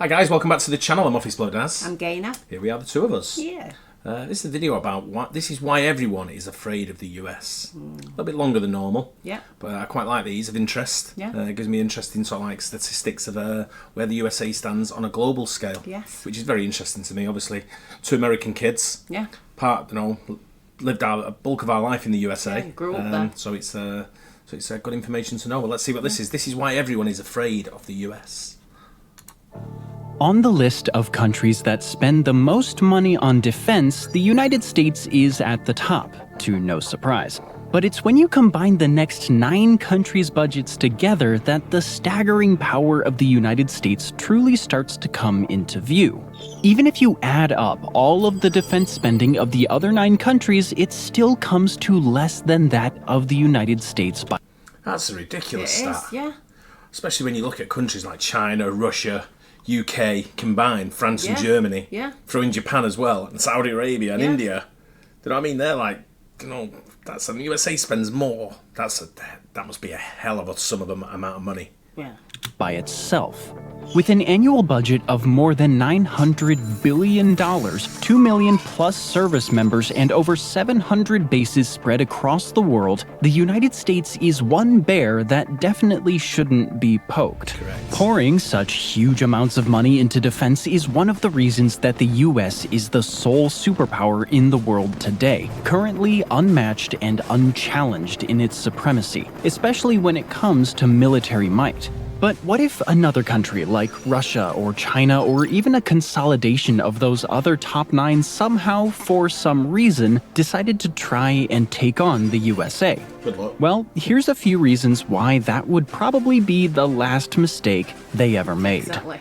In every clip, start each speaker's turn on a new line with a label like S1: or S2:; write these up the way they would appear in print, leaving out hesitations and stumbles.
S1: Hi guys, welcome back to the channel. I'm Office Blow Daz.
S2: I'm Gaynor.
S1: Here we are, the two of us.
S2: Yeah.
S1: This is a video about this is why everyone is afraid of the US. A little bit longer than normal.
S2: Yeah.
S1: But I quite like these of interest.
S2: Yeah.
S1: It gives me interesting sort of like statistics of where the USA stands on a global scale.
S2: Yes.
S1: Which is very interesting to me. Obviously, two American kids.
S2: Yeah.
S1: Lived a bulk of our life in the USA.
S2: Yeah, grew up there.
S1: So it's good information to know. Well, let's see what this is. This is why everyone is afraid of the US.
S3: On the list of countries that spend the most money on defense, the United States is at the top, to no surprise. But it's when you combine the next 9 countries' budgets together that the staggering power of the United States truly starts to come into view. Even if you add up all of the defense spending of the other 9 countries, it still comes to less than that of the United States.
S1: That's a ridiculous stat.
S2: Yeah.
S1: Especially when you look at countries like China, Russia, UK combined, France and Germany, throw in Japan as well, and Saudi Arabia and India. Do you know what I mean? They're like, the USA spends more. That must be a hell of a sum of the amount of money.
S2: Yeah.
S3: By itself. With an annual budget of more than $900 billion, 2 million plus service members, and over 700 bases spread across the world, the United States is one bear that definitely shouldn't be poked.
S1: Correct.
S3: Pouring such huge amounts of money into defense is one of the reasons that the US is the sole superpower in the world today, currently unmatched and unchallenged in its supremacy, especially when it comes to military might. But what if another country like Russia or China or even a consolidation of those other top 9 somehow, for some reason, decided to try and take on the USA?
S1: Good luck.
S3: Well, here's a few reasons why that would probably be the last mistake they ever made.
S2: Exactly.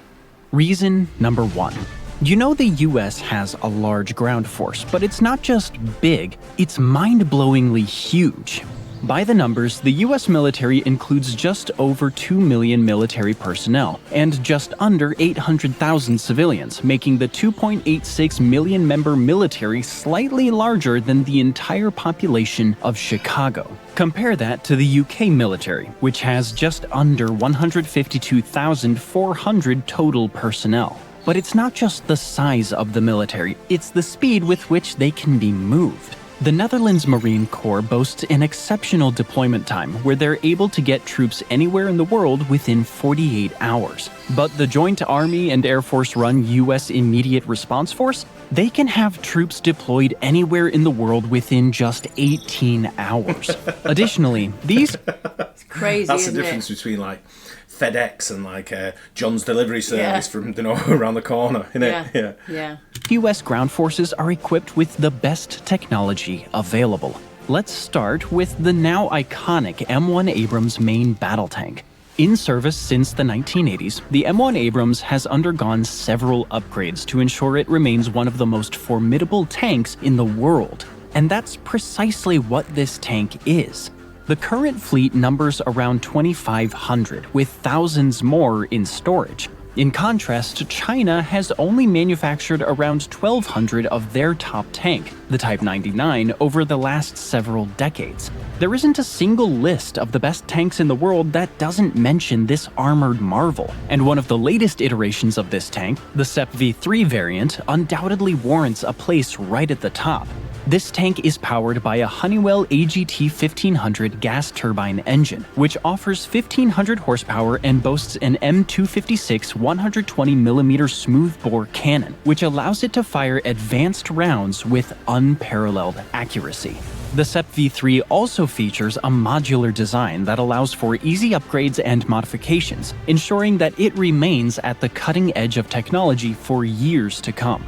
S3: Reason number 1. You know the US has a large ground force, but it's not just big, it's mind-blowingly huge. By the numbers, the US military includes just over 2 million military personnel and just under 800,000 civilians, making the 2.86 million member military slightly larger than the entire population of Chicago. Compare that to the UK military, which has just under 152,400 total personnel. But it's not just the size of the military, it's the speed with which they can be moved. The Netherlands Marine Corps boasts an exceptional deployment time where they're able to get troops anywhere in the world within 48 hours. But the Joint Army and Air Force-run U.S. Immediate Response Force, they can have troops deployed anywhere in the world within just 18 hours. Additionally, these...
S2: It's crazy,
S1: That's the
S2: isn't
S1: difference
S2: it?
S1: between like FedEx and like John's delivery service from around the corner, innit?
S2: Yeah.
S3: U.S. ground forces are equipped with the best technology available. Let's start with the now iconic M1 Abrams main battle tank. In service since the 1980s, the M1 Abrams has undergone several upgrades to ensure it remains one of the most formidable tanks in the world. And that's precisely what this tank is. The current fleet numbers around 2,500, with thousands more in storage. In contrast, China has only manufactured around 1,200 of their top tank, the Type 99, over the last several decades. There isn't a single list of the best tanks in the world that doesn't mention this armored marvel, and one of the latest iterations of this tank, the SEP V3 variant, undoubtedly warrants a place right at the top. This tank is powered by a Honeywell AGT 1500 gas turbine engine, which offers 1,500 horsepower and boasts an M256 120mm smoothbore cannon, which allows it to fire advanced rounds with unparalleled accuracy. The SEP V3 also features a modular design that allows for easy upgrades and modifications, ensuring that it remains at the cutting edge of technology for years to come.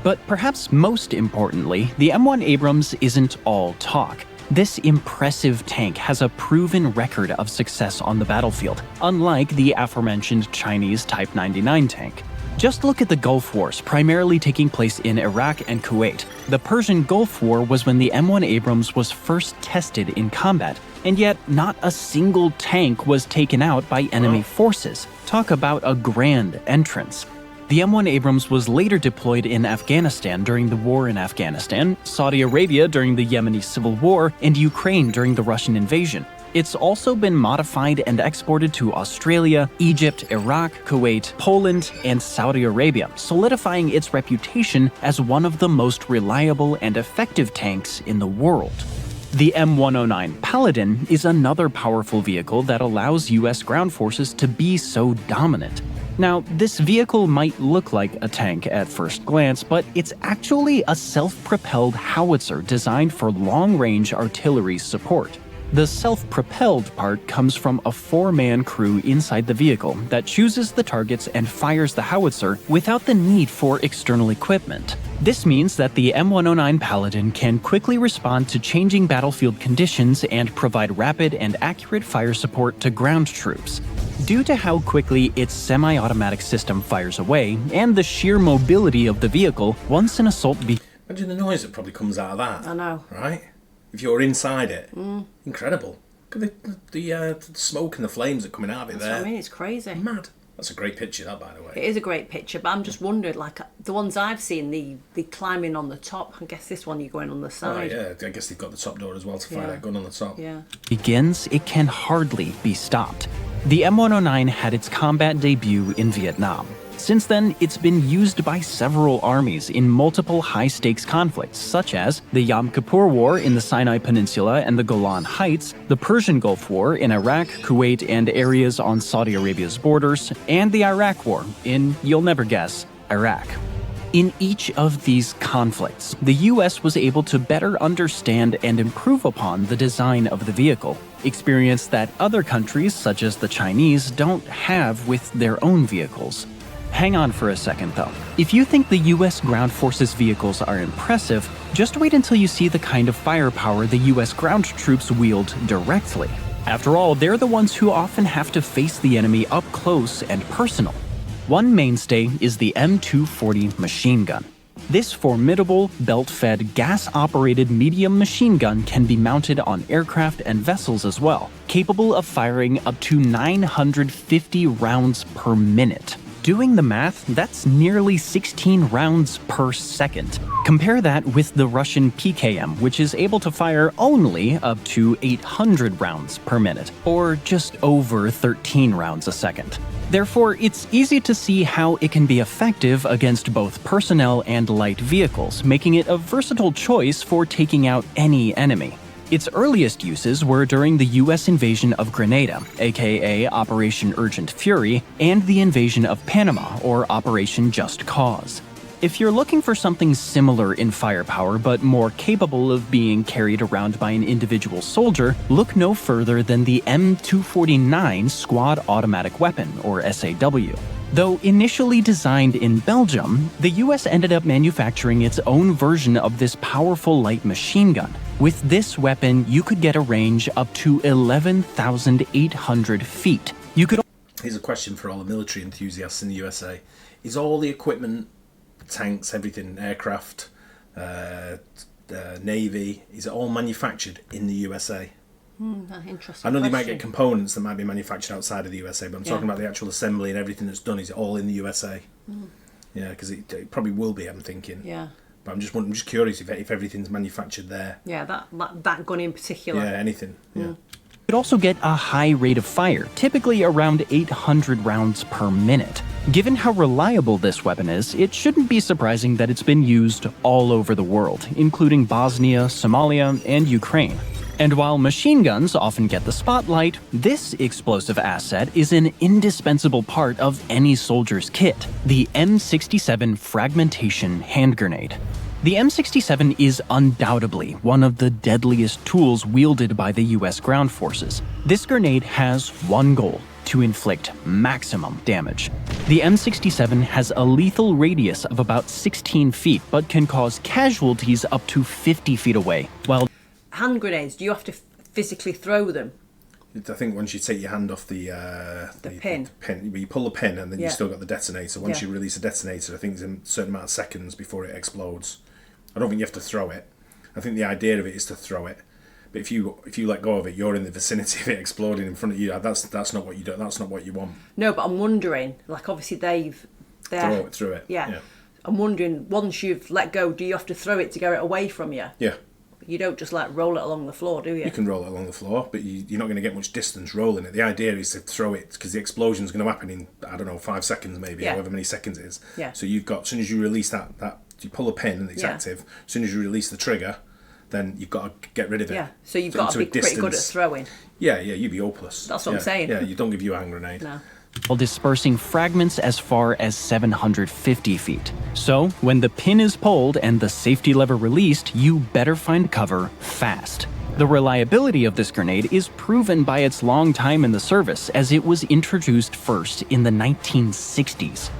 S3: But perhaps most importantly, the M1 Abrams isn't all talk. This impressive tank has a proven record of success on the battlefield, unlike the aforementioned Chinese Type 99 tank. Just look at the Gulf Wars, primarily taking place in Iraq and Kuwait. The Persian Gulf War was when the M1 Abrams was first tested in combat, and yet not a single tank was taken out by enemy forces. Talk about a grand entrance. The M1 Abrams was later deployed in Afghanistan during the war in Afghanistan, Saudi Arabia during the Yemeni civil war, and Ukraine during the Russian invasion. It's also been modified and exported to Australia, Egypt, Iraq, Kuwait, Poland, and Saudi Arabia, solidifying its reputation as one of the most reliable and effective tanks in the world. The M109 Paladin is another powerful vehicle that allows US ground forces to be so dominant. Now, this vehicle might look like a tank at first glance, but it's actually a self-propelled howitzer designed for long-range artillery support. The self-propelled part comes from a 4-man crew inside the vehicle that chooses the targets and fires the howitzer without the need for external equipment. This means that the M109 Paladin can quickly respond to changing battlefield conditions and provide rapid and accurate fire support to ground troops. Due to how quickly its semi-automatic system fires away and the sheer mobility of the vehicle, once an assault
S1: Imagine the noise that probably comes out of that.
S2: I know.
S1: Right? If you're inside it. Incredible. Look at the smoke and the flames that are coming out of it there.
S2: That's what I mean, it's crazy.
S1: Mad. That's a great picture, that, by the way.
S2: It is a great picture, but I'm just wondering, like, the ones I've seen, the climbing on the top, I guess this one you're going on the side.
S1: Oh, yeah, I guess they've got the top door as well to fire that gun on the top.
S2: Yeah.
S3: begins, it can hardly be stopped. The M109 had its combat debut in Vietnam. Since then, it's been used by several armies in multiple high-stakes conflicts, such as the Yom Kippur War in the Sinai Peninsula and the Golan Heights, the Persian Gulf War in Iraq, Kuwait, and areas on Saudi Arabia's borders, and the Iraq War in, you'll never guess, Iraq. In each of these conflicts, the US was able to better understand and improve upon the design of the vehicle, experience that other countries, such as the Chinese, don't have with their own vehicles. Hang on for a second, though. If you think the US ground forces vehicles are impressive, just wait until you see the kind of firepower the US ground troops wield directly. After all, they're the ones who often have to face the enemy up close and personal. One mainstay is the M240 machine gun. This formidable, belt-fed, gas-operated medium machine gun can be mounted on aircraft and vessels as well, capable of firing up to 950 rounds per minute. Doing the math, that's nearly 16 rounds per second. Compare that with the Russian PKM, which is able to fire only up to 800 rounds per minute, or just over 13 rounds a second. Therefore, it's easy to see how it can be effective against both personnel and light vehicles, making it a versatile choice for taking out any enemy. Its earliest uses were during the US invasion of Grenada, aka Operation Urgent Fury, and the invasion of Panama, or Operation Just Cause. If you're looking for something similar in firepower but more capable of being carried around by an individual soldier, look no further than the M249 Squad Automatic Weapon, or SAW. Though initially designed in Belgium, the US ended up manufacturing its own version of this powerful light machine gun. With this weapon, you could get a range up to 11,800 feet.
S1: Here's a question for all the military enthusiasts in the USA. Is all the equipment, tanks, everything, aircraft, Navy, is it all manufactured in the USA?
S2: Interesting.
S1: I know they might get components that might be manufactured outside of the USA, but I'm talking about the actual assembly and everything that's done. Is it all in the USA? Yeah, because it probably will be, I'm thinking.
S2: Yeah.
S1: But I'm just curious if everything's manufactured there.
S2: Yeah, that gun in particular.
S1: Yeah, anything. Yeah.
S3: You could also get a high rate of fire, typically around 800 rounds per minute. Given how reliable this weapon is, it shouldn't be surprising that it's been used all over the world, including Bosnia, Somalia, and Ukraine. And while machine guns often get the spotlight, this explosive asset is an indispensable part of any soldier's kit, the M67 fragmentation hand grenade. The M67 is undoubtedly one of the deadliest tools wielded by the US ground forces. This grenade has one goal: to inflict maximum damage. The M67 has a lethal radius of about 16 feet, but can cause casualties up to 50 feet away, while
S2: hand grenades, do you have to physically throw them?
S1: I think once you take your hand off the
S2: pin,
S1: you pull the pin and then you still got the detonator. Once you release the detonator, I think it's a certain amount of seconds before it explodes. I don't think you have to throw it. I think the idea of it is to throw it. But if you let go of it, you're in the vicinity of it exploding in front of you. That's not what you do. That's not what you want.
S2: No, but I'm wondering, like obviously throw
S1: it through it.
S2: Yeah. I'm wondering, once you've let go, do you have to throw it to get it away from you?
S1: Yeah.
S2: You don't just like roll it along the floor, do you?
S1: You can roll it along the floor, but you're not going to get much distance rolling it. The idea is to throw it, because the explosion's going to happen in, I don't know, 5 seconds maybe, however many seconds it is.
S2: Yeah.
S1: So you've got, as soon as you release that you pull a pin and it's active, as soon as you release the trigger, then you've got to get rid of it.
S2: Yeah, so you've got to be pretty good at throwing.
S1: Yeah, you'd be hopeless.
S2: That's what I'm saying.
S1: Yeah, you don't give you a hand grenade.
S2: No.
S3: While dispersing fragments as far as 750 feet. So, when the pin is pulled and the safety lever released, you better find cover fast. The reliability of this grenade is proven by its long time in the service, as it was introduced first in the 1960s.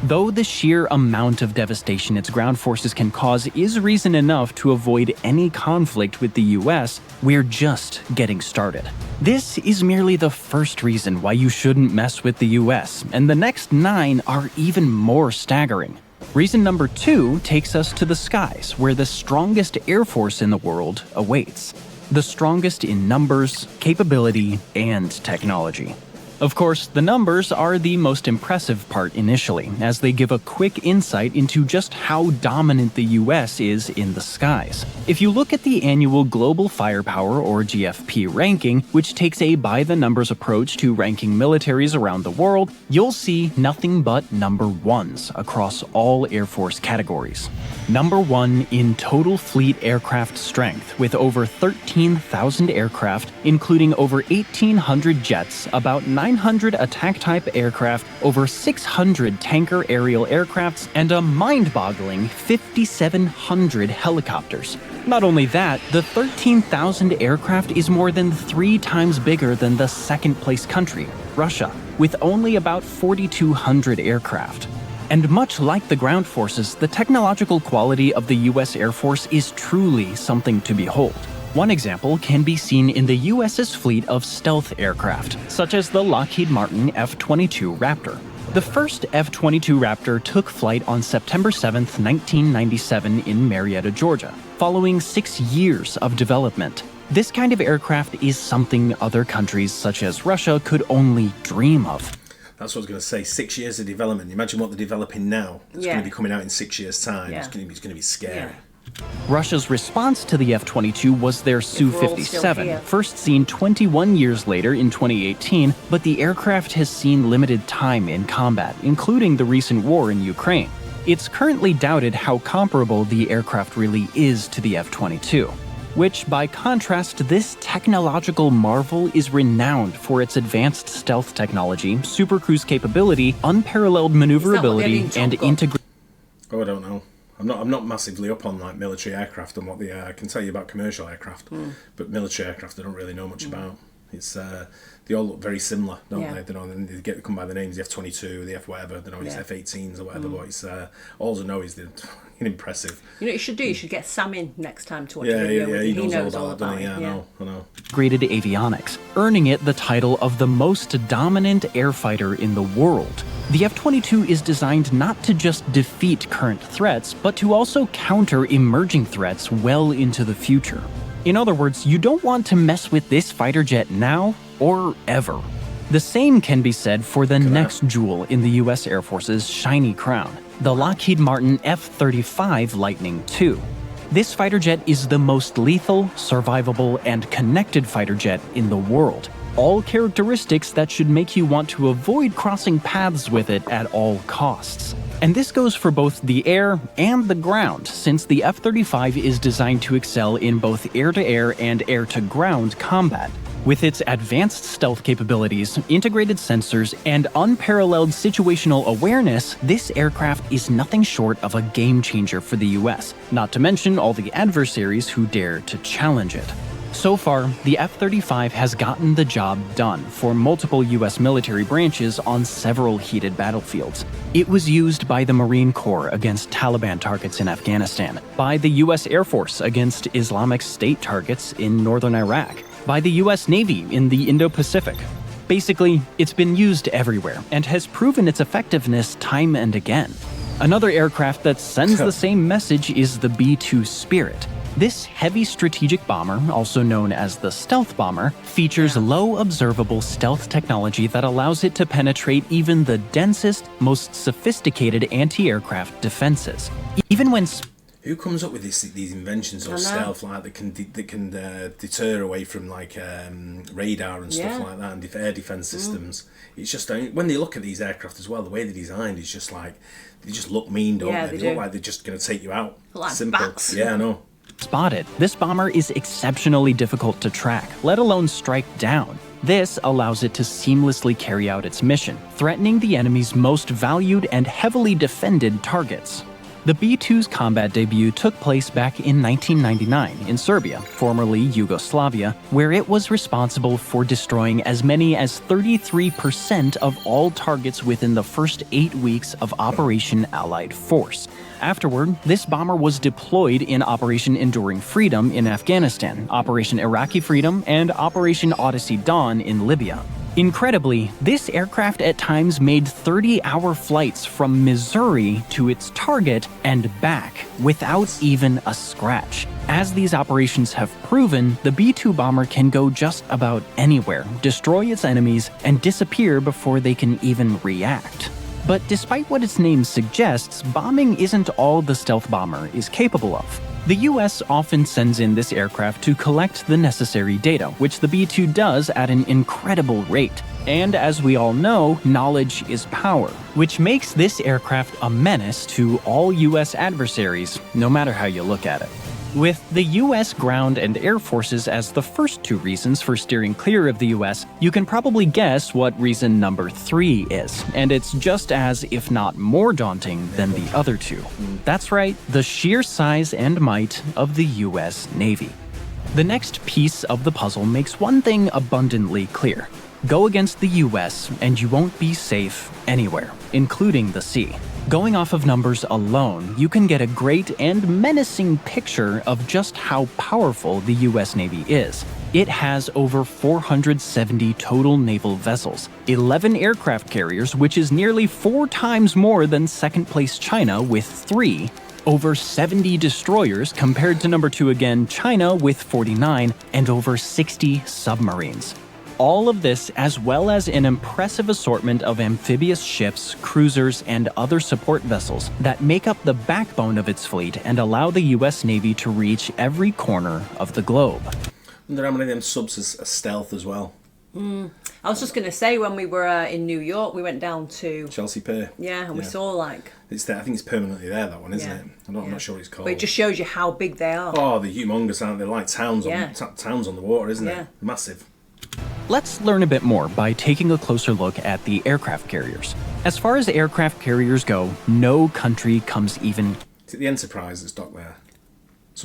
S3: Though the sheer amount of devastation its ground forces can cause is reason enough to avoid any conflict with the US, we're just getting started. This is merely the first reason why you shouldn't mess with the US, and the next 9 are even more staggering. Reason number 2 takes us to the skies, where the strongest air force in the world awaits. The strongest in numbers, capability, and technology. Of course, the numbers are the most impressive part initially, as they give a quick insight into just how dominant the US is in the skies. If you look at the annual Global Firepower or GFP ranking, which takes a by-the-numbers approach to ranking militaries around the world, you'll see nothing but number 1s across all Air Force categories. Number 1 in total fleet aircraft strength, with over 13,000 aircraft, including over 1,800 jets, about 900 attack-type aircraft, over 600 tanker aerial aircrafts, and a mind-boggling 5,700 helicopters. Not only that, the 13,000 aircraft is more than 3 times bigger than the second-place country, Russia, with only about 4,200 aircraft. And much like the ground forces, the technological quality of the US Air Force is truly something to behold. One example can be seen in the US's fleet of stealth aircraft, such as the Lockheed Martin F-22 Raptor. The first F-22 Raptor took flight on September 7, 1997 in Marietta, Georgia, following 6 years of development. This kind of aircraft is something other countries such as Russia could only dream of.
S1: That's what I was going to say. 6 years of development. Imagine what they're developing now. It's going to be coming out in 6 years' time. It's going to be scary.
S2: Yeah.
S3: Russia's response to the F-22 was their Su-57, first seen 21 years later in 2018, but the aircraft has seen limited time in combat, including the recent war in Ukraine. It's currently doubted how comparable the aircraft really is to the F-22. Which, by contrast, this technological marvel is renowned for its advanced stealth technology, supercruise capability, unparalleled maneuverability, and integration.
S1: Oh, I don't know. I'm not massively up on like military aircraft and what they are. I can tell you about commercial aircraft, but military aircraft I don't really know much about. It's they all look very similar, don't they? They know, and they come by the names, the F-22, the F whatever. They know it's F-18s or whatever. But it's all I know is they're impressive.
S2: You know what you should do? You should get Sam in next time to watch a video with you. He knows all about it.
S1: I know.
S3: Graded avionics, earning it the title of the most dominant airfighter in the world. The F-22 is designed not to just defeat current threats, but to also counter emerging threats well into the future. In other words, you don't want to mess with this fighter jet now or ever. The same can be said for the next jewel in the US Air Force's shiny crown, the Lockheed Martin F-35 Lightning II. This fighter jet is the most lethal, survivable, and connected fighter jet in the world. All characteristics that should make you want to avoid crossing paths with it at all costs. And this goes for both the air and the ground, since the F-35 is designed to excel in both air-to-air and air-to-ground combat. With its advanced stealth capabilities, integrated sensors, and unparalleled situational awareness, this aircraft is nothing short of a game-changer for the US, not to mention all the adversaries who dare to challenge it. So far, the F-35 has gotten the job done for multiple US military branches on several heated battlefields. It was used by the Marine Corps against Taliban targets in Afghanistan, by the US Air Force against Islamic State targets in northern Iraq, by the US Navy in the Indo-Pacific. Basically, it's been used everywhere and has proven its effectiveness time and again. Another aircraft that sends the same message is the B-2 Spirit. This heavy strategic bomber, also known as the stealth bomber, features low observable stealth technology that allows it to penetrate even the densest, most sophisticated anti-aircraft defenses. Even when
S1: Who comes up with these inventions or stealth like that can deter away from like radar and stuff like that, and air defense systems? It's just when they look at these aircraft as well, the way they're designed is just like they just look mean, don't they? They look like they're just going to take you out.
S2: Like
S1: simple.
S2: Bats.
S1: Yeah, I know.
S3: Spotted, this bomber is exceptionally difficult to track, let alone strike down. This allows it to seamlessly carry out its mission, threatening the enemy's most valued and heavily defended targets. The B-2's combat debut took place back in 1999 in Serbia, formerly Yugoslavia, where it was responsible for destroying as many as 33% of all targets within the first 8 weeks of Operation Allied Force. Afterward, this bomber was deployed in Operation Enduring Freedom in Afghanistan, Operation Iraqi Freedom, and Operation Odyssey Dawn in Libya. Incredibly, this aircraft at times made 30-hour flights from Missouri to its target and back without even a scratch. As these operations have proven, the B-2 bomber can go just about anywhere, destroy its enemies, and disappear before they can even react. But despite what its name suggests, bombing isn't all the stealth bomber is capable of. The US often sends in this aircraft to collect the necessary data, which the B-2 does at an incredible rate. And as we all know, knowledge is power, which makes this aircraft a menace to all US adversaries, no matter how you look at it. With the US ground and air forces as the first two reasons for steering clear of the US, you can probably guess what reason number 3 is, and it's just as, if not more daunting than the other two. That's right, the sheer size and might of the US Navy. The next piece of the puzzle makes one thing abundantly clear. Go against the US and you won't be safe anywhere, including the sea. Going off of numbers alone, you can get a great and menacing picture of just how powerful the US Navy is. It has over 470 total naval vessels, 11 aircraft carriers, which is nearly 4 times more than second-place China with 3, over 70 destroyers compared to number 2 again, China with 49, and over 60 submarines. All of this, as well as an impressive assortment of amphibious ships, cruisers, and other support vessels that make up the backbone of its fleet and allow the US Navy to reach every corner of the globe.
S1: I wonder how many of them subs are stealth as well.
S2: I was just going to say, when we were in New York, we went down to
S1: Chelsea Pier.
S2: Yeah, and we saw like...
S1: It's there. I think it's permanently there, that one, isn't it? I'm not sure what it's called.
S2: But it just shows you how big they are.
S1: Oh, they're humongous, aren't they? They're like towns on the water, isn't it? Massive.
S3: Let's learn a bit more by taking a closer look at the aircraft carriers. As far as aircraft carriers go, no country comes even...
S1: Is it the Enterprise that's docked there?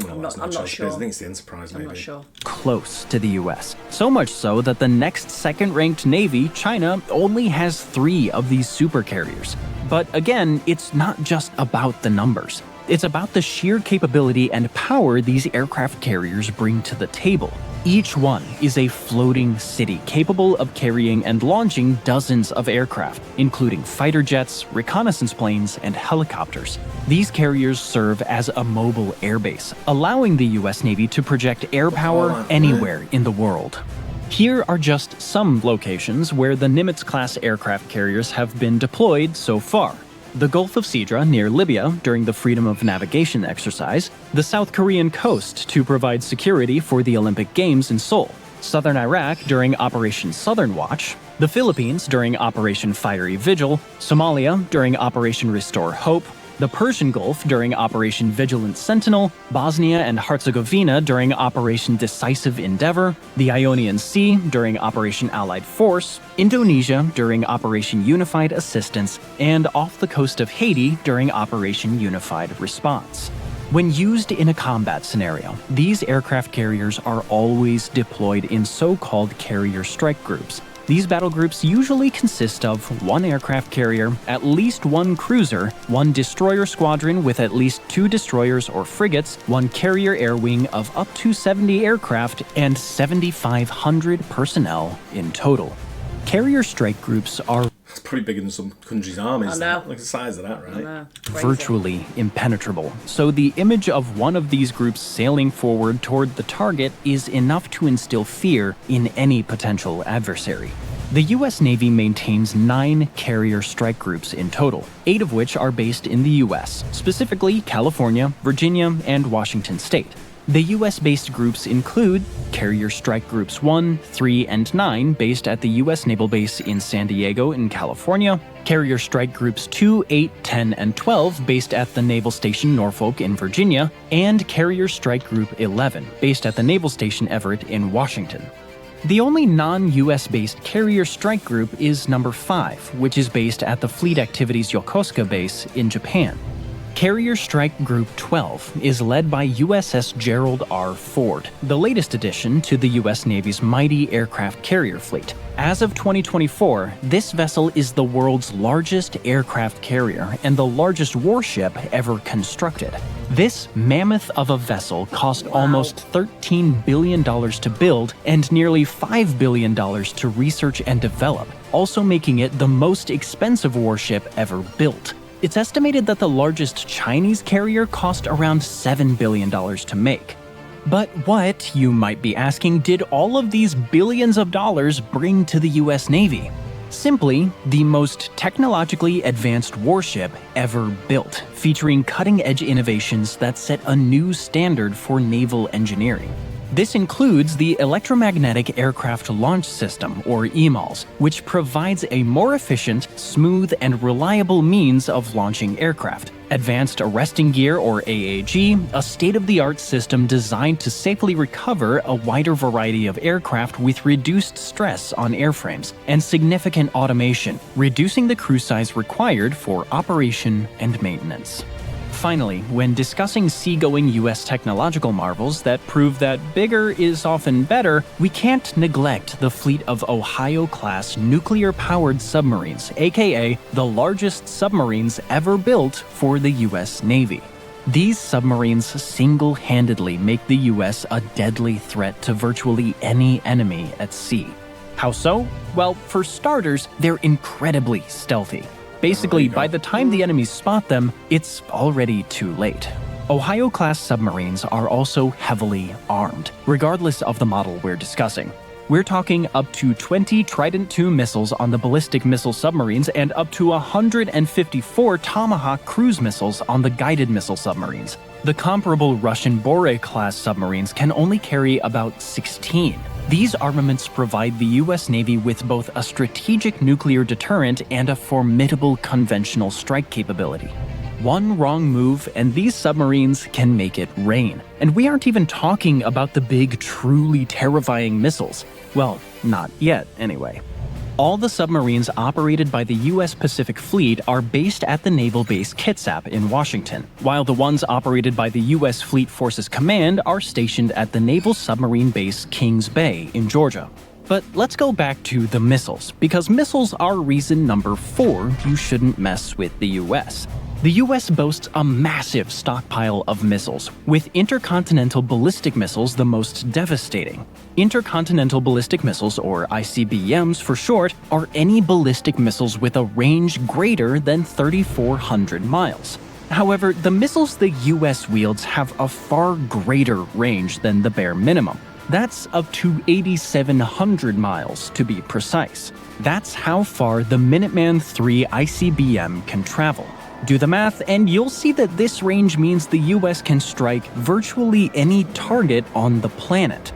S2: I'm not sure.
S1: I think it's the Enterprise, maybe.
S2: I'm not sure.
S3: Close to the US. So much so that the next second-ranked Navy, China, only has 3 of these supercarriers. But again, it's not just about the numbers. It's about the sheer capability and power these aircraft carriers bring to the table. Each one is a floating city capable of carrying and launching dozens of aircraft, including fighter jets, reconnaissance planes, and helicopters. These carriers serve as a mobile airbase, allowing the US Navy to project air power anywhere in the world. Here are just some locations where the Nimitz-class aircraft carriers have been deployed so far. The Gulf of Sidra near Libya during the Freedom of Navigation exercise, the South Korean coast to provide security for the Olympic Games in Seoul, southern Iraq during Operation Southern Watch, the Philippines during Operation Fiery Vigil, Somalia during Operation Restore Hope, the Persian Gulf during Operation Vigilant Sentinel, Bosnia and Herzegovina during Operation Decisive Endeavor, the Ionian Sea during Operation Allied Force, Indonesia during Operation Unified Assistance, and off the coast of Haiti during Operation Unified Response. When used in a combat scenario, these aircraft carriers are always deployed in so-called carrier strike groups. These battle groups usually consist of 1 aircraft carrier, at least 1 cruiser, 1 destroyer squadron with at least 2 destroyers or frigates, 1 carrier air wing of up to 70 aircraft, and 7,500 personnel in total. Carrier strike groups are
S1: It's pretty bigger than some countries' armies.
S2: I know.
S1: Look at the size of that, right?
S2: I know.
S3: virtually impenetrable, so the image of one of these groups sailing forward toward the target is enough to instill fear in any potential adversary. The U.S. Navy maintains 9 carrier strike groups in total, 8 of which are based in the U.S., specifically California, Virginia, and Washington State. The U.S.-based groups include Carrier Strike Groups 1, 3, and 9 based at the U.S. Naval Base in San Diego in California, Carrier Strike Groups 2, 8, 10, and 12 based at the Naval Station Norfolk in Virginia, and Carrier Strike Group 11 based at the Naval Station Everett in Washington. The only non-US-based carrier strike group is number 5, which is based at the Fleet Activities Yokosuka base in Japan. Carrier Strike Group 12 is led by USS Gerald R. Ford, the latest addition to the U.S. Navy's mighty aircraft carrier fleet. As of 2024, this vessel is the world's largest aircraft carrier and the largest warship ever constructed. This mammoth of a vessel cost almost $13 billion to build and nearly $5 billion to research and develop, also making it the most expensive warship ever built. It's estimated that the largest Chinese carrier cost around $7 billion to make. But what, you might be asking, did all of these billions of dollars bring to the US Navy? Simply, the most technologically advanced warship ever built, featuring cutting-edge innovations that set a new standard for naval engineering. This includes the Electromagnetic Aircraft Launch System, or EMALS, which provides a more efficient, smooth, and reliable means of launching aircraft. Advanced Arresting Gear, or AAG, a state-of-the-art system designed to safely recover a wider variety of aircraft with reduced stress on airframes, and significant automation, reducing the crew size required for operation and maintenance. Finally, when discussing seagoing U.S. technological marvels that prove that bigger is often better, we can't neglect the fleet of Ohio-class nuclear-powered submarines, aka the largest submarines ever built for the U.S. Navy. These submarines single-handedly make the U.S. a deadly threat to virtually any enemy at sea. How so? Well, for starters, they're incredibly stealthy. Basically, by the time the enemies spot them, it's already too late. Ohio-class submarines are also heavily armed, regardless of the model we're discussing. We're talking up to 20 Trident II missiles on the ballistic missile submarines and up to 154 Tomahawk cruise missiles on the guided missile submarines. The comparable Russian Bore-class submarines can only carry about 16. These armaments provide the U.S. Navy with both a strategic nuclear deterrent and a formidable conventional strike capability. One wrong move and these submarines can make it rain. And we aren't even talking about the big, truly terrifying missiles. Well, not yet, anyway. All the submarines operated by the U.S. Pacific Fleet are based at the Naval Base Kitsap in Washington, while the ones operated by the U.S. Fleet Forces Command are stationed at the Naval Submarine Base Kings Bay in Georgia. But let's go back to the missiles, because missiles are reason number 4 you shouldn't mess with the U.S. The U.S. boasts a massive stockpile of missiles, with intercontinental ballistic missiles the most devastating. Intercontinental ballistic missiles, or ICBMs for short, are any ballistic missiles with a range greater than 3,400 miles. However, the missiles the U.S. wields have a far greater range than the bare minimum. That's up to 8,700 miles, to be precise. That's how far the Minuteman III ICBM can travel. Do the math, and you'll see that this range means the US can strike virtually any target on the planet.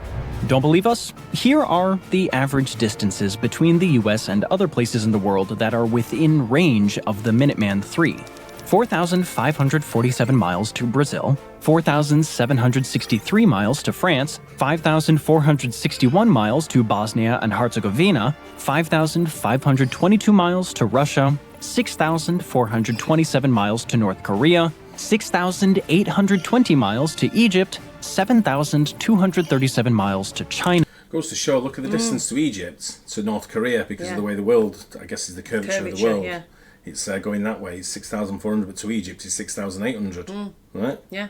S3: Don't believe us? Here are the average distances between the US and other places in the world that are within range of the Minuteman III. 4,547 miles to Brazil, 4,763 miles to France, 5,461 miles to Bosnia and Herzegovina, 5,522 miles to Russia, 6,427 miles to North Korea, 6,820 miles to Egypt, 7,237 miles to China.
S1: Goes to show, look at the distance to Egypt, to North Korea, because of the way the world, I guess, is the curvature of the world.
S2: Yeah.
S1: It's going that way. It's 6,400, but to Egypt it's 6,800. Right?
S2: Yeah.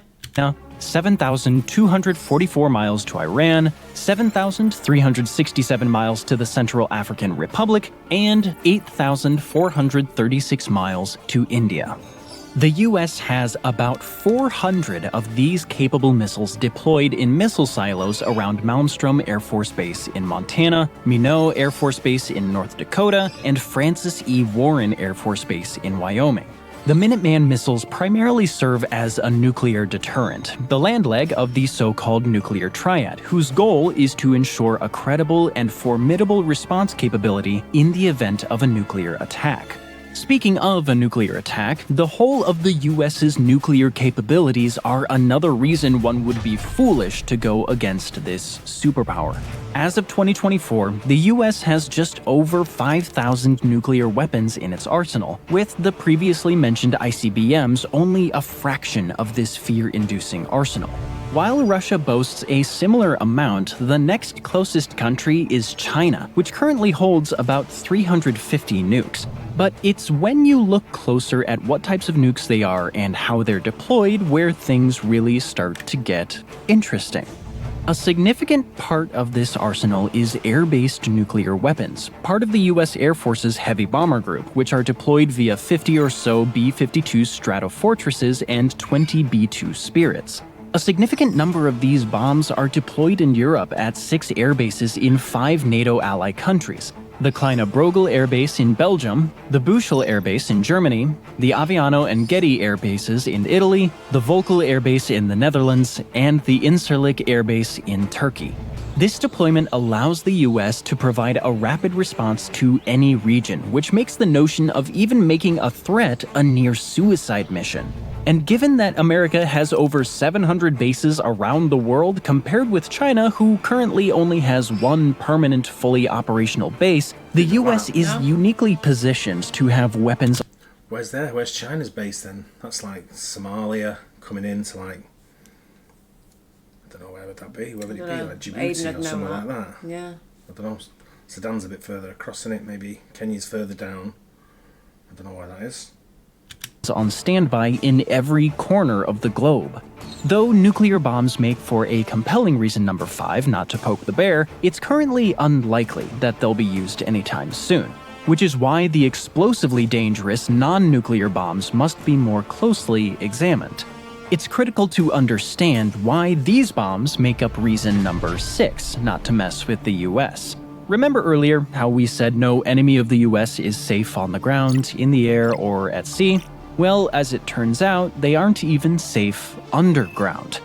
S3: 7,244 miles to Iran, 7,367 miles to the Central African Republic, and 8,436 miles to India. The US has about 400 of these capable missiles deployed in missile silos around Malmstrom Air Force Base in Montana, Minot Air Force Base in North Dakota, and Francis E. Warren Air Force Base in Wyoming. The Minuteman missiles primarily serve as a nuclear deterrent, the land leg of the so-called nuclear triad, whose goal is to ensure a credible and formidable response capability in the event of a nuclear attack. Speaking of a nuclear attack, the whole of the US's nuclear capabilities are another reason one would be foolish to go against this superpower. As of 2024, the US has just over 5,000 nuclear weapons in its arsenal, with the previously mentioned ICBMs only a fraction of this fear-inducing arsenal. While Russia boasts a similar amount, the next closest country is China, which currently holds about 350 nukes. But it's when you look closer at what types of nukes they are and how they're deployed where things really start to get interesting. A significant part of this arsenal is air-based nuclear weapons, part of the US Air Force's Heavy Bomber Group, which are deployed via 50 or so B-52 Stratofortresses and 20 B-2 Spirits. A significant number of these bombs are deployed in Europe at 6 air bases in 5 NATO ally countries: the Kleine Brogel Air Base in Belgium, the Buchel Air Base in Germany, the Aviano and Getty Air Bases in Italy, the Volkel Air Base in the Netherlands, and the Incirlik Air Base in Turkey. This deployment allows the US to provide a rapid response to any region, which makes the notion of even making a threat a near-suicide mission. And given that America has over 700 bases around the world compared with China, who currently only has one permanent, fully operational base, the US is uniquely positioned to have weapons.
S1: Where's China's base then? That's like Somalia coming in to like, I don't know, where would that be? Where would it be? Like Djibouti or somewhere like that?
S2: Yeah.
S1: I don't know. Sudan's a bit further across in it, maybe Kenya's further down. I don't know where that is.
S3: On standby in every corner of the globe. Though nuclear bombs make for a compelling reason number 5 not to poke the bear, it's currently unlikely that they'll be used anytime soon, which is why the explosively dangerous non-nuclear bombs must be more closely examined. It's critical to understand why these bombs make up reason number 6 not to mess with the US. Remember earlier how we said no enemy of the US is safe on the ground, in the air, or at sea? Well, as it turns out, they aren't even safe underground.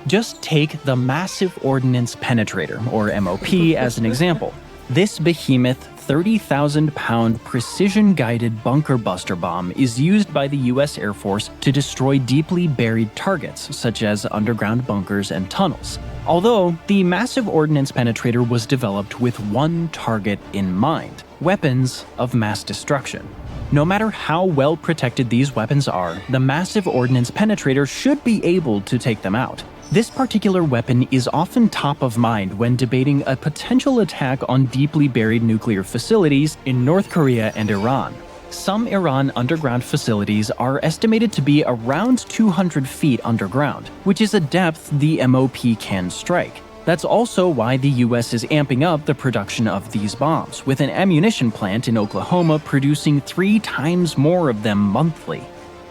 S3: Just take the Massive Ordnance Penetrator, or MOP, as an example. This behemoth 30,000-pound precision-guided bunker buster bomb is used by the US Air Force to destroy deeply buried targets, such as underground bunkers and tunnels. Although, the Massive Ordnance Penetrator was developed with one target in mind: weapons of mass destruction. No matter how well protected these weapons are, the Massive Ordnance Penetrator should be able to take them out. This particular weapon is often top of mind when debating a potential attack on deeply buried nuclear facilities in North Korea and Iran. Some Iran underground facilities are estimated to be around 200 feet underground, which is a depth the MOP can strike. That's also why the US is amping up the production of these bombs, with an ammunition plant in Oklahoma producing 3 times more of them monthly.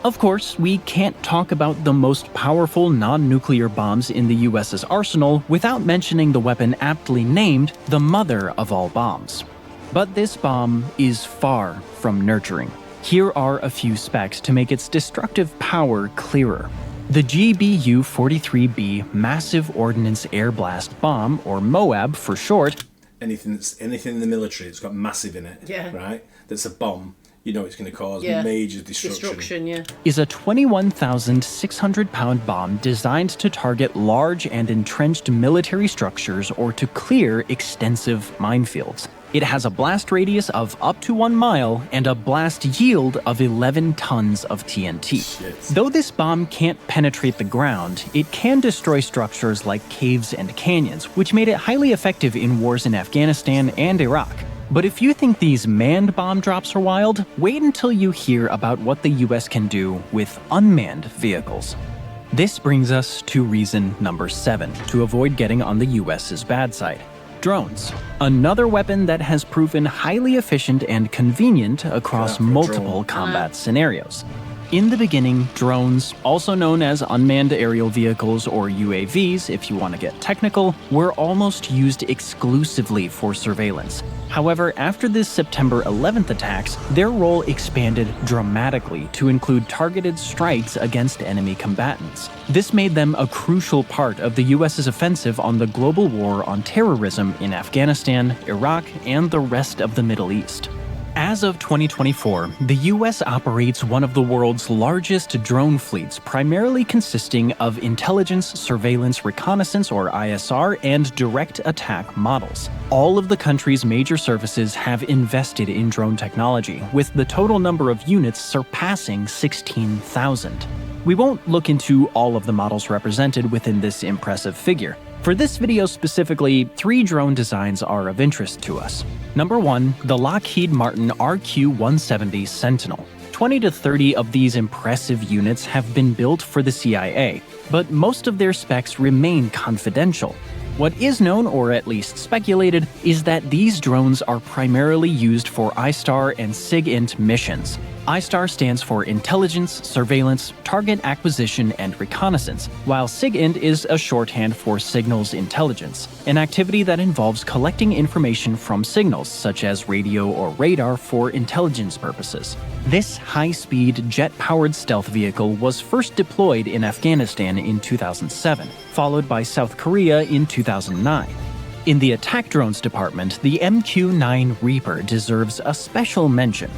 S3: Of course, we can't talk about the most powerful non-nuclear bombs in the US's arsenal without mentioning the weapon aptly named the mother of all bombs. But this bomb is far from nurturing. Here are a few specs to make its destructive power clearer. The GBU-43B Massive Ordnance Air Blast Bomb, or MOAB for short.
S1: Anything in the military that's got massive in it, right? That's a bomb. You know it's going to cause major destruction.
S3: Is a 21,600-pound bomb designed to target large and entrenched military structures or to clear extensive minefields. It has a blast radius of up to 1 mile and a blast yield of 11 tons of TNT.
S1: Shit.
S3: Though this bomb can't penetrate the ground, it can destroy structures like caves and canyons, which made it highly effective in wars in Afghanistan and Iraq. But if you think these manned bomb drops are wild, wait until you hear about what the US can do with unmanned vehicles. This brings us to reason number 7, to avoid getting on the US's bad side. Drones. Another weapon that has proven highly efficient and convenient across multiple combat scenarios. In the beginning, drones, also known as unmanned aerial vehicles or UAVs if you want to get technical, were almost used exclusively for surveillance. However, after the September 11th attacks, their role expanded dramatically to include targeted strikes against enemy combatants. This made them a crucial part of the US's offensive on the global war on terrorism in Afghanistan, Iraq, and the rest of the Middle East. As of 2024, the US operates one of the world's largest drone fleets, primarily consisting of intelligence, surveillance, reconnaissance or ISR, and direct attack models. All of the country's major services have invested in drone technology, with the total number of units surpassing 16,000. We won't look into all of the models represented within this impressive figure. For this video specifically, 3 drone designs are of interest to us. Number 1, the Lockheed Martin RQ-170 Sentinel. 20 to 30 of these impressive units have been built for the CIA, but most of their specs remain confidential. What is known, or at least speculated, is that these drones are primarily used for ISTAR and SIGINT missions. ISTAR stands for Intelligence, Surveillance, Target Acquisition, and Reconnaissance, while SIGINT is a shorthand for Signals Intelligence, an activity that involves collecting information from signals such as radio or radar for intelligence purposes. This high-speed, jet-powered stealth vehicle was first deployed in Afghanistan in 2007, followed by South Korea in 2009. In the attack drones department, the MQ-9 Reaper deserves a special mention.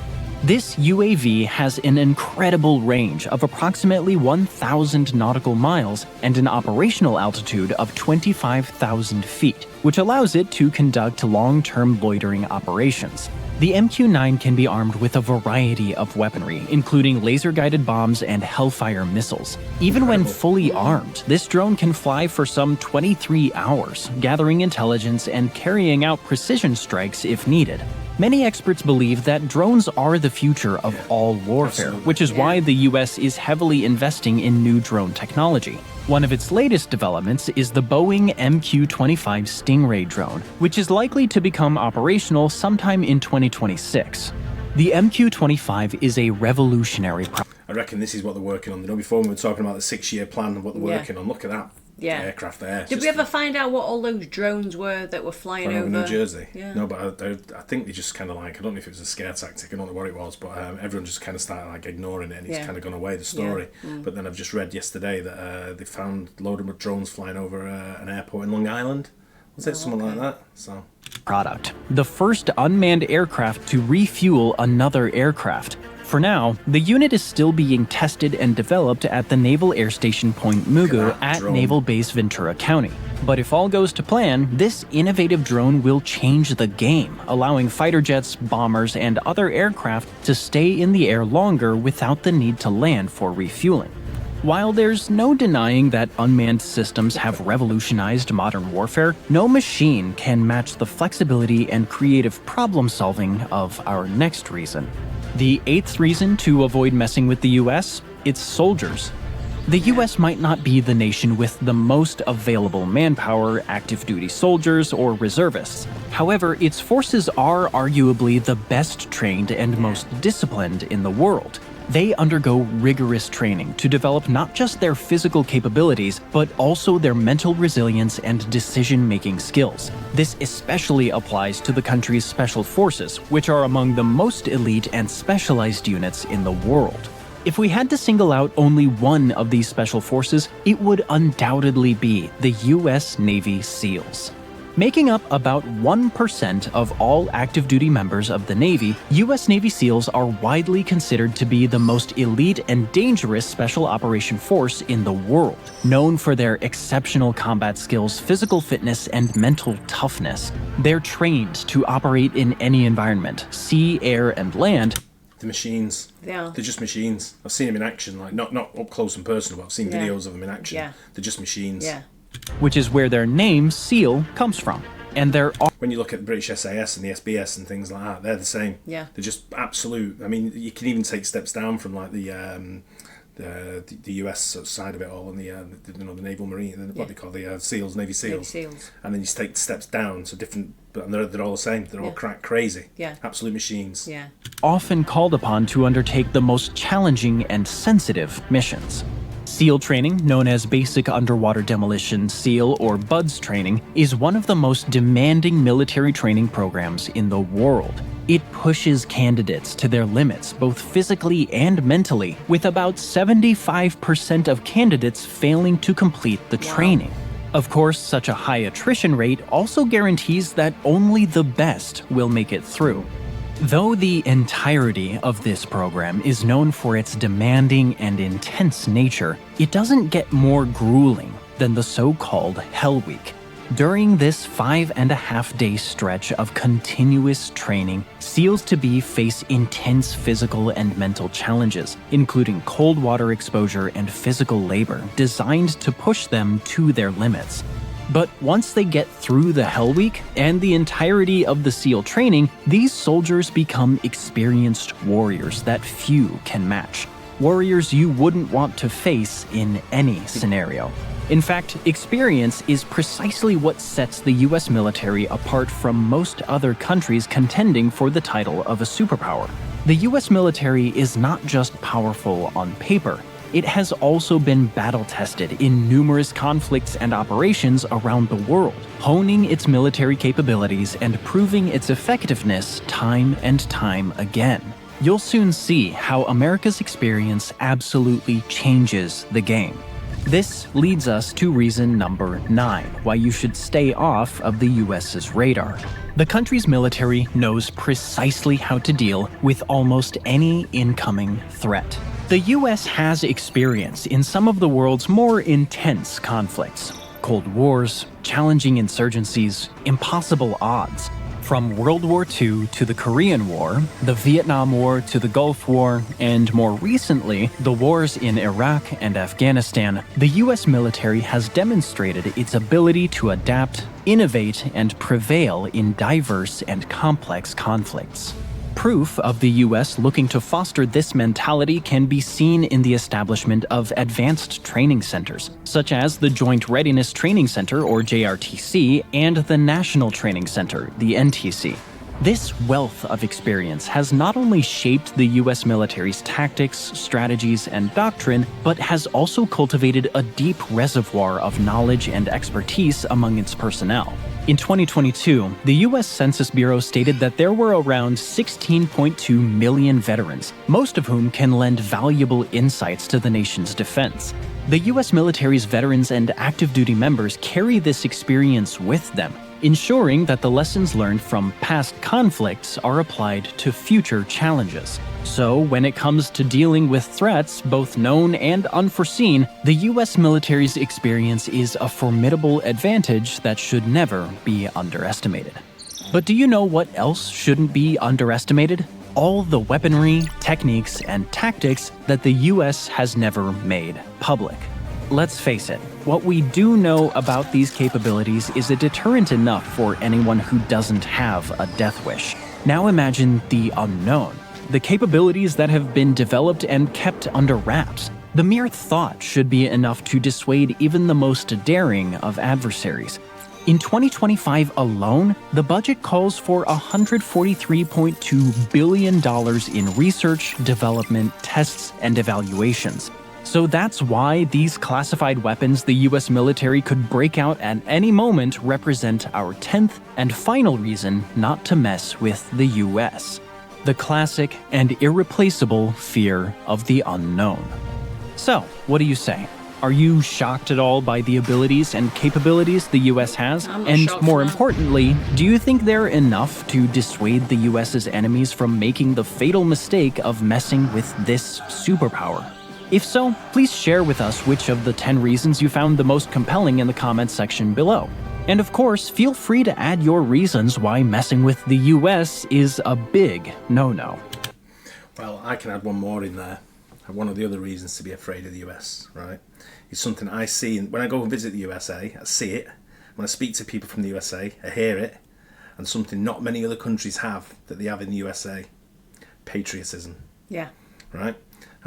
S3: This UAV has an incredible range of approximately 1,000 nautical miles and an operational altitude of 25,000 feet, which allows it to conduct long-term loitering operations. The MQ-9 can be armed with a variety of weaponry, including laser-guided bombs and Hellfire missiles. Even when fully armed, this drone can fly for some 23 hours, gathering intelligence and carrying out precision strikes if needed. Many experts believe that drones are the future of all warfare, which is why the US is heavily investing in new drone technology. One of its latest developments is the Boeing MQ-25 Stingray drone, which is likely to become operational sometime in 2026. The MQ-25 is a revolutionary
S1: I reckon this is what they're working on. You know, before we were talking about the 6-year plan of what they're working on. Look at that. Aircraft there.
S2: Did we ever find out what all those drones were that were flying over
S1: New Jersey?
S2: Yeah.
S1: No, but I think they just kind of like, I don't know if it was a scare tactic, I don't know what it was, but everyone just kind of started like ignoring it and it's kind of gone away, the story. But then I've just read yesterday that they found a load of drones flying over an airport in Long Island. Was it something like that? So
S3: product. The first unmanned aircraft to refuel another aircraft. For now, the unit is still being tested and developed at the Naval Air Station Point Mugu at Naval Base Ventura County. But if all goes to plan, this innovative drone will change the game, allowing fighter jets, bombers, and other aircraft to stay in the air longer without the need to land for refueling. While there's no denying that unmanned systems have revolutionized modern warfare, no machine can match the flexibility and creative problem-solving of our next reason. The 8th reason to avoid messing with the US? It's soldiers. The US might not be the nation with the most available manpower, active duty soldiers, or reservists. However, its forces are arguably the best trained and most disciplined in the world. They undergo rigorous training to develop not just their physical capabilities, but also their mental resilience and decision-making skills. This especially applies to the country's special forces, which are among the most elite and specialized units in the world. If we had to single out only one of these special forces, it would undoubtedly be the US Navy SEALs. Making up about 1% of all active duty members of the Navy, US Navy SEALs are widely considered to be the most elite and dangerous special operation force in the world. Known for their exceptional combat skills, physical fitness, and mental toughness, they're trained to operate in any environment, sea, air, and land.
S1: The machines.
S2: Yeah.
S1: They're just machines. I've seen them in action, like not up close and personal, but I've seen videos of them in action.
S2: Yeah.
S1: They're just machines.
S2: Yeah.
S3: Which is where their name, SEAL, comes from. And they're
S1: when you look at the British SAS and the SBS and things like that, they're the same.
S2: Yeah.
S1: They're just absolute. I mean, you can even take steps down from like the the US side of it all, and the naval marine, what they call the SEALs, Navy SEALs. And then you take steps down, so different, and they're all the same. They're all crazy.
S2: Yeah.
S1: Absolute machines.
S2: Yeah.
S3: Often called upon to undertake the most challenging and sensitive missions. SEAL training, known as Basic Underwater Demolition SEAL or BUDS training, is one of the most demanding military training programs in the world. It pushes candidates to their limits, both physically and mentally, with about 75% of candidates failing to complete the training. Of course, such a high attrition rate also guarantees that only the best will make it through. Though the entirety of this program is known for its demanding and intense nature, it doesn't get more grueling than the so-called Hell Week. During this 5.5-day stretch of continuous training, SEALs to be face intense physical and mental challenges, including cold water exposure and physical labor designed to push them to their limits. But once they get through the Hell Week and the entirety of the SEAL training, these soldiers become experienced warriors that few can match. Warriors you wouldn't want to face in any scenario. In fact, experience is precisely what sets the US military apart from most other countries contending for the title of a superpower. The US military is not just powerful on paper. It has also been battle-tested in numerous conflicts and operations around the world, honing its military capabilities and proving its effectiveness time and time again. You'll soon see how America's experience absolutely changes the game. This leads us to reason number 9, why you should stay off of the US's radar. The country's military knows precisely how to deal with almost any incoming threat. The US has experience in some of the world's more intense conflicts. Cold wars, challenging insurgencies, impossible odds. From World War II to the Korean War, the Vietnam War to the Gulf War, and more recently, the wars in Iraq and Afghanistan, the US military has demonstrated its ability to adapt, innovate, and prevail in diverse and complex conflicts. Proof of the US looking to foster this mentality can be seen in the establishment of advanced training centers, such as the Joint Readiness Training Center, or JRTC, and the National Training Center, the NTC. This wealth of experience has not only shaped the US military's tactics, strategies, and doctrine, but has also cultivated a deep reservoir of knowledge and expertise among its personnel. In 2022, the US Census Bureau stated that there were around 16.2 million veterans, most of whom can lend valuable insights to the nation's defense. The US military's veterans and active duty members carry this experience with them, ensuring that the lessons learned from past conflicts are applied to future challenges. So, when it comes to dealing with threats, both known and unforeseen, the US military's experience is a formidable advantage that should never be underestimated. But do you know what else shouldn't be underestimated? All the weaponry, techniques, and tactics that the US has never made public. Let's face it, what we do know about these capabilities is a deterrent enough for anyone who doesn't have a death wish. Now imagine the unknown. The capabilities that have been developed and kept under wraps. The mere thought should be enough to dissuade even the most daring of adversaries. In 2025 alone, the budget calls for $143.2 billion in research, development, tests, and evaluations. So that's why these classified weapons the US military could break out at any moment represent our 10th and final reason not to mess with the US. The classic and irreplaceable fear of the unknown. So, what do you say? Are you shocked at all by the abilities and capabilities the US has? And more importantly, do you think they're enough to dissuade the US's enemies from making the fatal mistake of messing with this superpower? If so, please share with us which of the 10 reasons you found the most compelling in the comments section below. And of course, feel free to add your reasons why messing with the US is a big no-no.
S1: Well, I can add one more in there. One of the other reasons to be afraid of the US, right, is something I see when I go and visit the USA. I see it. When I speak to people from the USA, I hear it. And something not many other countries have that they have in the USA. Patriotism.
S2: Yeah.
S1: Right?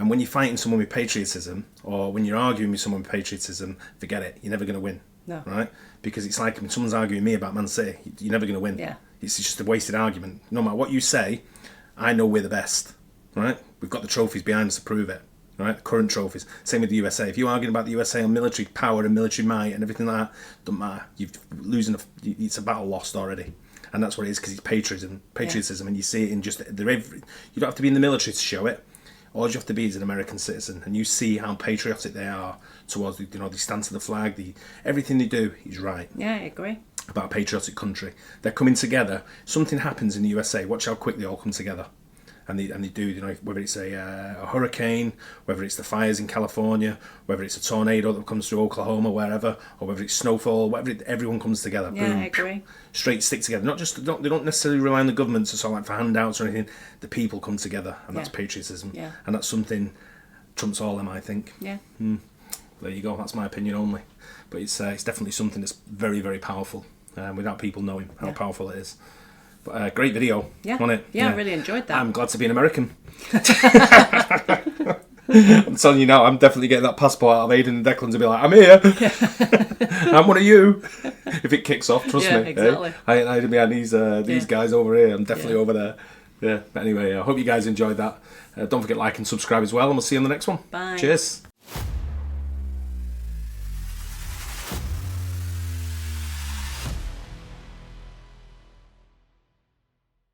S1: And when you're fighting someone with patriotism, or when you're arguing with someone with patriotism, forget it. You're never going to win.
S2: No.
S1: Right? Because it's like when someone's arguing with me about Man City, you're never going to win.
S2: Yeah.
S1: It's just a wasted argument. No matter what you say, I know we're the best. Right? We've got the trophies behind us to prove it. Right? The current trophies. Same with the USA. If you're arguing about the USA on military power and military might and everything like that, doesn't matter. It's a battle lost already. And that's what it is, because it's patriotism, and you see it in just you don't have to be in the military to show it. All you have to be is an American citizen, and you see how patriotic they are towards, they stand to the flag. Everything they do is right.
S2: Yeah, I agree.
S1: About a patriotic country, they're coming together. Something happens in the USA. Watch how quick they all come together, and they do. Whether it's a hurricane, whether it's the fires in California, whether it's a tornado that comes through Oklahoma, wherever, or whether it's snowfall, everyone comes together.
S2: Yeah,
S1: Boom.
S2: I agree.
S1: Straight stick together. They don't necessarily rely on the government to sort of like for handouts or anything. The people come together, and that's patriotism.
S2: Yeah.
S1: And that's something trumps all them, I think.
S2: Yeah.
S1: There you go. That's my opinion only, but it's definitely something that's very, very powerful. Without people knowing how powerful it is. But great video, wasn't it?
S2: Yeah, I really enjoyed that.
S1: I'm glad to be an American. I'm telling you now, I'm definitely getting that passport out of Aiden and Declan to be like, I'm here. I'm one of you. If it kicks off, trust me.
S2: Exactly.
S1: I ain't hiding behind these guys over here. I'm definitely over there. Yeah. But anyway, I hope you guys enjoyed that. Don't forget to like and subscribe as well, and we'll see you on the next one.
S2: Bye.
S1: Cheers.